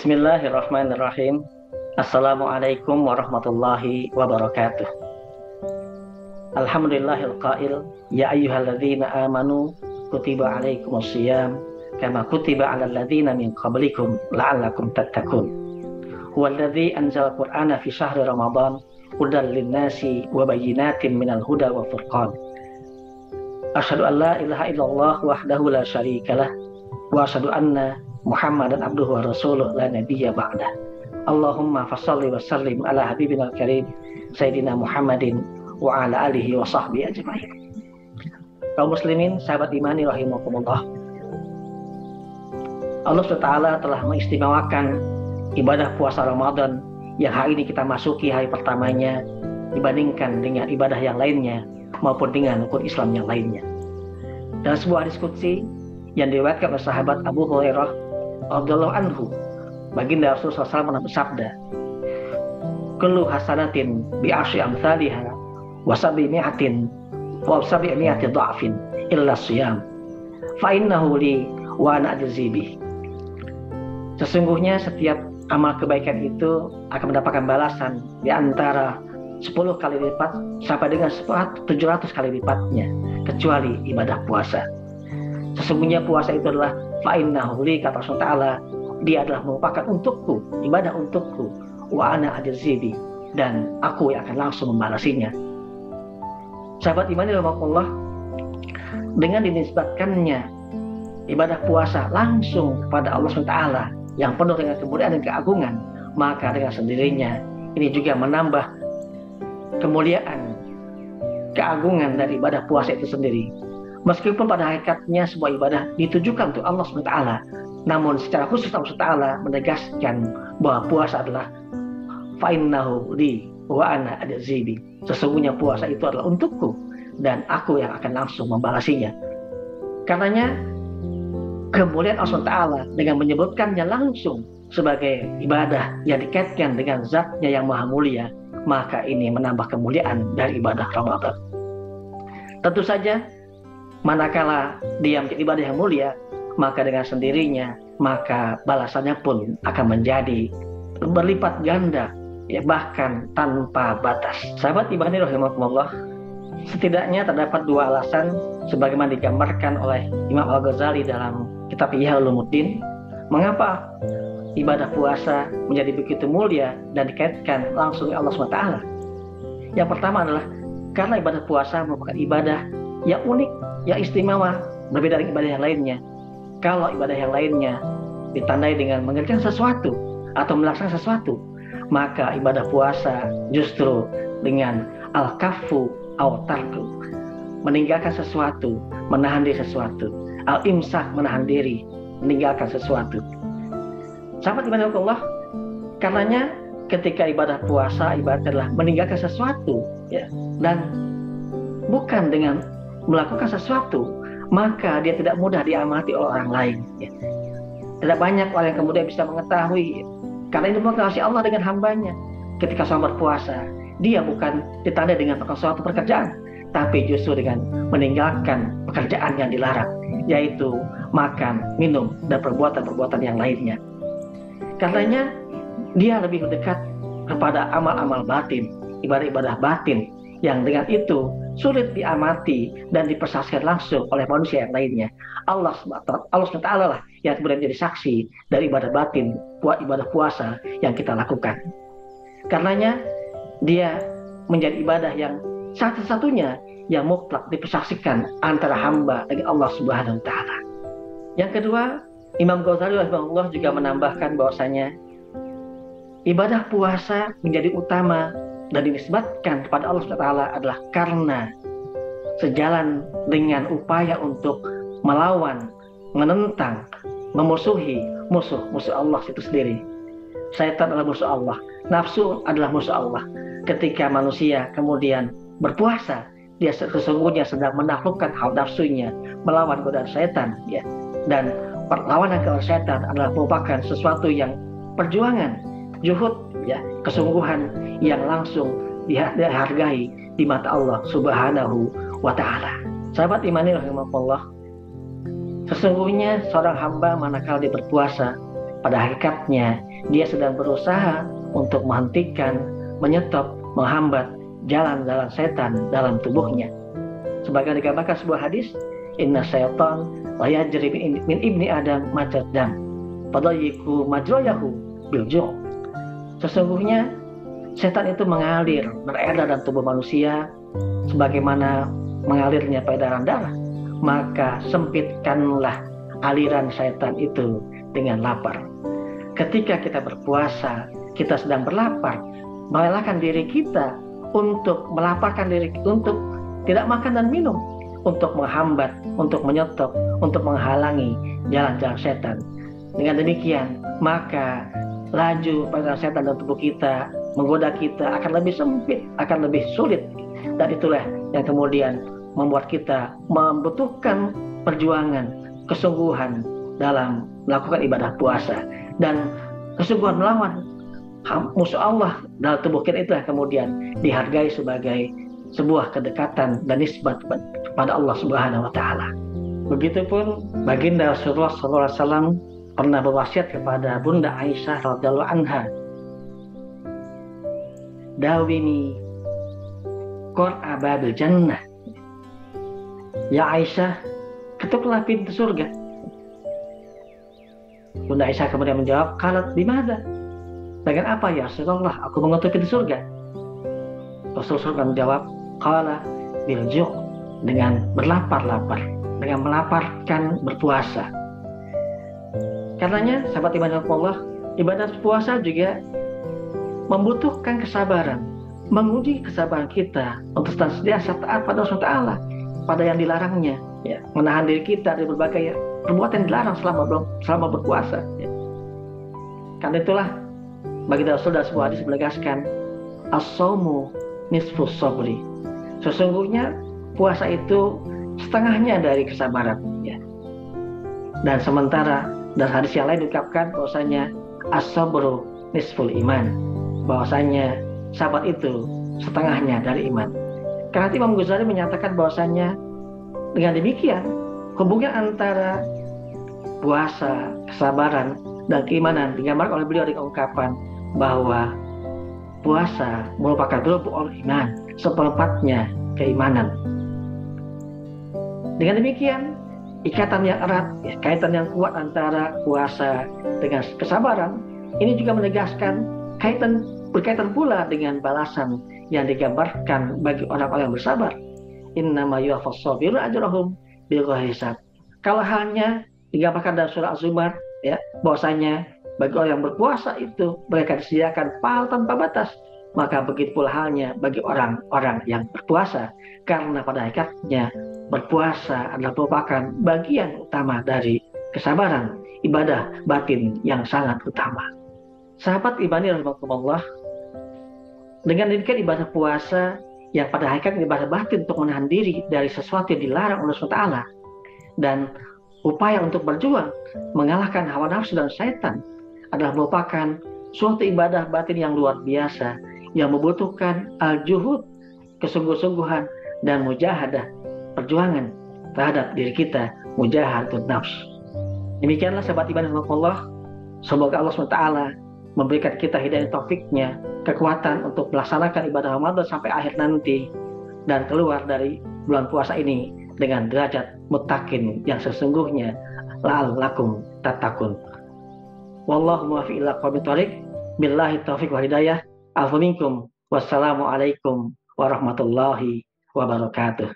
Bismillahirrahmanirrahim. Assalamualaikum warahmatullahi wabarakatuh. Alhamdulillahil qail, ya ayyuhalladzina amanu kutiba alaikumusiyam kama kutiba alal ladzina min qablikum la'allakum tattaqun. Huwallazi anzala al-Qur'ana fi syahri Ramadan hudan lin-nasi wa bayyinatin minal huda wa furqan. Asyhadu an la ilaha illallah wahdahu la syarikalah wa asyhadu anna Muhammadan abduhu wa rasuluh la nabiyya ba'dah. Allahumma fassalli wa sallim ala habibina al-karim Sayyidina Muhammadin wa ala alihi wa sahbihi ajma'in. Kaum muslimin, sahabat imani rahimakumullah. Allah SWT telah mengistimewakan ibadah puasa Ramadan yang hari ini kita masuki hari pertamanya dibandingkan dengan ibadah yang lainnya maupun dengan rukun Islam yang lainnya. Dalam sebuah diskusi yang diriwayatkan oleh sahabat Abu Hurairah radhiyallahu anhu, baginda Rasulullah SAW bersabda, kullu hasanatin bi asyri amsalha wa sab'imi'atin dha'fin illa siyam fa innahu li wa ana ajzi bih. Sesungguhnya setiap amal kebaikan itu akan mendapatkan balasan di antara 10 kali lipat sampai dengan 700 kali lipatnya, kecuali ibadah puasa. Sesungguhnya puasa itu adalah fa'innahu li, kata Allah Ta'ala, dia adalah merupakan untukku, ibadah untukku, wa ana ajzibi, dan aku yang akan langsung membalasinya. Sahabat iman rahimakumullah, dengan dinisbatkannya ibadah puasa langsung kepada Allah SWT yang penuh dengan kemuliaan dan keagungan, maka dengan sendirinya ini juga menambah kemuliaan, keagungan dari ibadah puasa itu sendiri. Meskipun pada hakikatnya sebuah ibadah ditujukan untuk Allah SWT, namun secara khusus Allah SWT menegaskan bahwa puasa adalah fa'innahu li wa ana ajzibi. Sesungguhnya puasa itu adalah untukku dan aku yang akan langsung membalasinya. Karenanya kemuliaan Allah SWT dengan menyebutkannya langsung sebagai ibadah yang dikaitkan dengan zatnya yang maha mulia, maka ini menambah kemuliaan dari ibadah Ramadan. Tentu saja manakala dia menjadi ibadah yang mulia, maka dengan sendirinya maka balasannya pun akan menjadi berlipat ganda, ya, bahkan tanpa batas. Sahabat ibadah rahimakumullah, setidaknya terdapat 2 alasan sebagaimana digambarkan oleh Imam Al-Ghazali dalam kitab Ihya Ulumuddin, mengapa ibadah puasa menjadi begitu mulia dan dikaitkan langsung dengan Allah SWT. Yang pertama adalah karena ibadah puasa merupakan ibadah yang unik, yang istimewa, berbeda dari ibadah yang lainnya. Kalau ibadah yang lainnya ditandai dengan mengerjakan sesuatu atau melaksanakan sesuatu, maka ibadah puasa justru dengan al-kaffu aw tarku, meninggalkan sesuatu, menahan diri sesuatu, al-imsak, menahan diri, meninggalkan sesuatu. Sahabat ibadah Allah, karenanya ketika ibadah puasa, ibadah adalah meninggalkan sesuatu, ya, dan bukan dengan melakukan sesuatu, maka dia tidak mudah diamati oleh orang lain, ya. Tidak banyak orang yang kemudian bisa mengetahui, karena ini bukan kasih Allah dengan hambanya. Ketika seorang berpuasa, dia bukan ditandai dengan suatu pekerjaan, tapi justru dengan meninggalkan pekerjaan yang dilarang, yaitu makan, minum, dan perbuatan-perbuatan yang lainnya. Karenanya dia lebih dekat kepada amal-amal batin, ibadah-ibadah batin, yang dengan itu sulit diamati dan dipersaksikan langsung oleh manusia yang lainnya. Allah SWT lah yang kemudian jadi saksi dari ibadah batin, ibadah puasa yang kita lakukan. Karenanya dia menjadi ibadah yang satu-satunya yang mutlak dipersaksikan antara hamba dengan Allah Subhanahu wa Ta'ala. Yang kedua, Imam Ghazali rahimahullah juga menambahkan bahwasanya ibadah puasa menjadi utama dan dinisbatkan kepada Allah SWT adalah karena sejalan dengan upaya untuk melawan, menentang, memusuhi musuh Allah itu sendiri. Syaitan adalah musuh Allah, nafsu adalah musuh Allah. Ketika manusia kemudian berpuasa, dia sesungguhnya sedang menaklukkan hawa nafsunya, melawan godaan syaitan, ya. Dan perlawanan ke syaitan adalah merupakan sesuatu yang perjuangan, juhud, ya, kesungguhan yang langsung dihargai di mata Allah Subhanahu wa Ta'ala. Sahabat imani rahimakumullah, sesungguhnya seorang hamba manakala dia berpuasa, pada hakikatnya dia sedang berusaha untuk menghentikan, menyetop, menghambat jalan-jalan setan dalam tubuhnya. Sebagai digambarkan sebuah hadis, inna syaitan la yajri min ibni adam majrad dam fadayyiqu majrayahu bil ju'. Sesungguhnya setan itu mengalir, beredar dalam tubuh manusia sebagaimana mengalirnya peredaran darah. Maka sempitkanlah aliran setan itu dengan lapar. Ketika kita berpuasa, kita sedang berlapar, melelahkan diri kita untuk melaparkan diri, untuk tidak makan dan minum, untuk menghambat, untuk menyetop, untuk menghalangi jalan-jalan setan. Dengan demikian, maka laju peredaran setan dalam tubuh kita, menggoda kita akan lebih sempit, akan lebih sulit. Dan itulah yang kemudian membuat kita membutuhkan perjuangan, kesungguhan dalam melakukan ibadah puasa, dan kesungguhan melawan musuh Allah dalam tubuh kita. Itu yang kemudian dihargai sebagai sebuah kedekatan dan nisbat kepada Allah Subhanahu wa taala. Begitupun baginda Rasulullah sallallahu alaihi wasallam pernah berwasiat kepada Bunda Aisyah radhiyallahu anha, dawini qur'a babil jannah. Ya Aisyah, ketuklah pintu surga. Bunda Aisyah kemudian menjawab, qalat bimada? Dengan apa ya Rasulullah aku mengetuk pintu surga? Rasulullah menjawab, qala bil ju', dengan berlapar-lapar, dengan melaparkan berpuasa. Karenanya sahabat ibadah puasa juga membutuhkan kesabaran, menguji kesabaran kita untuk senantiasa taat pada Allah Taala, pada yang dilarangnya, ya, menahan diri kita dari berbagai perbuatan yang dilarang selama berpuasa. Ya. Karena itulah bagi Rasul dalam sebuah hadis menegaskan, as-saumu nisfus sabri. Sesungguhnya puasa itu setengahnya dari kesabaran. Ya. Dan sementara dari hadis yang lain diungkapkan bahwasanya as-sabru nisful iman, bahwasanya sabar itu setengahnya dari iman. Karena Imam Ghazali menyatakan bahwasanya dengan demikian hubungan antara puasa, kesabaran, dan keimanan digambarkan oleh beliau dengan ungkapan bahwa puasa merupakan rubul iman, seperempatnya keimanan. Dengan demikian ikatan yang erat, ya, kaitan yang kuat antara puasa dengan kesabaran ini juga menegaskan berkaitan pula dengan balasan yang digambarkan bagi orang-orang yang bersabar. Innama yuwaffas sabiruna ajrahum bighairi hisab. Kalau halnya digambarkan dalam surah Az-Zumar, ya, bahwasanya bagi orang yang berpuasa itu mereka disediakan pahala tanpa batas, maka begitu pula halnya bagi orang-orang yang berpuasa, karena pada hakikatnya berpuasa adalah merupakan bagian utama dari kesabaran, ibadah batin yang sangat utama. Sahabat ibadah rahimakumullah, dengan demikian ibadah puasa yang pada hakikatnya ibadah batin untuk menahan diri dari sesuatu yang dilarang oleh Allah SWT, dan upaya untuk berjuang mengalahkan hawa nafsu dan syaitan adalah merupakan suatu ibadah batin yang luar biasa yang membutuhkan al-juhud, kesungguh-sungguhan, dan mujahadah, perjuangan terhadap diri kita, mujahadatun nafs. Demikianlah sahabat ibadah Allah, semoga Allah SWT memberikan kita hidayah taufiknya, kekuatan untuk melaksanakan ibadah Ramadan sampai akhir nanti, dan keluar dari bulan puasa ini dengan derajat muttaqin yang sesungguhnya, la'allakum tattaqun. Wallahu muwaffiq ila aqwamit thoriq, billahi taufiq wal hidayah. Alfa minkum, wassalamu alaikum warahmatullahi wabarakatuh.